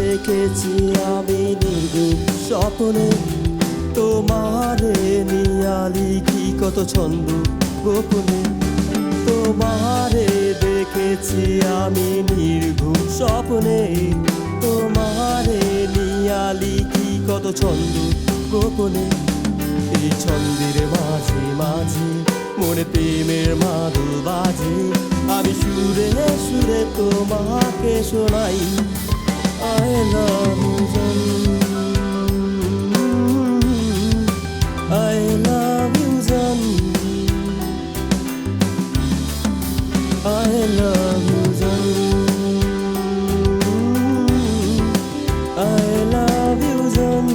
দেখেছি আমি নির্ঘুম স্বপ্নে, তোমারে নিয়ালি কি কত ছন্দ গোপনে। তোমারে দেখেছি আমি নির্ঘুম স্বপ্নে, তোমারে নিয়ালি কি কত ছন্দ গোপনে। এই ছন্দের মাঝে মাঝে মনে প্রেমের মাদল বাজে, আমি সুরে সুরে তোমাকে শোনাই I love you জান, I love you জান, I love you জান, I love you জান।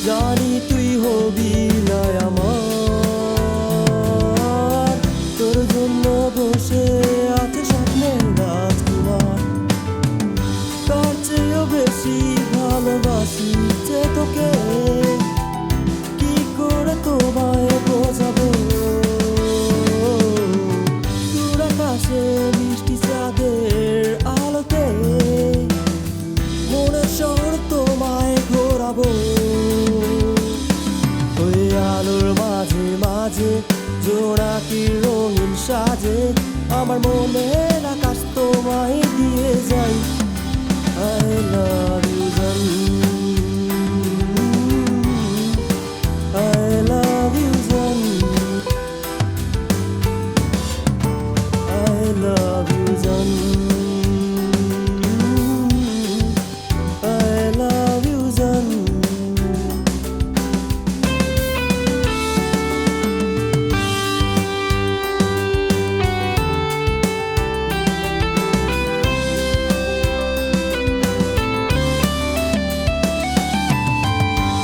জানি তুই হবি না আমার, তোর জন্য বসে আছে স্বপ্নের রাজকুমার। তার চেয়েও বেশি ভালোবাসি যে তোকে, কি করে তোমায় বোঝাবো। দূর আকাশে মিষ্টি চাঁদের আলোতে মনের শহর তোমায় ঘোরাবো। আলোর মাঝে মাঝে জোনাকি রঙিন সাজে, আমার মনের আকাশ তোমায় দিয়ে যাই I love you জান, I love you জান, I love you জান, I love you জান।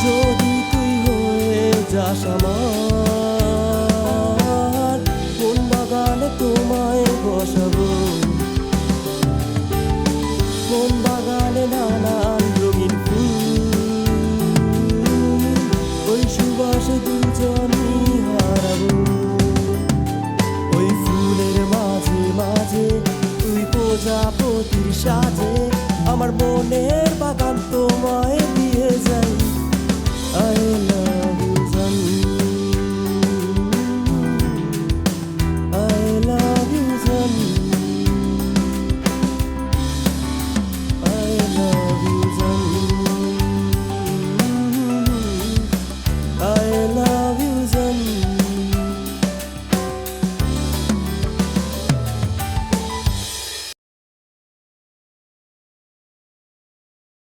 যদি তুই হয়ে যাস আমার, কোন বাগানে তোমায় বসাবো, কোন বাগানে নানান রঙিন ফুল, ওই সুবাসে দুজনই হারাবো। ওই ফুলের মাঝে মাঝে তুই প্রজাপতির সাজে, আমার মনের বাগান তোমায়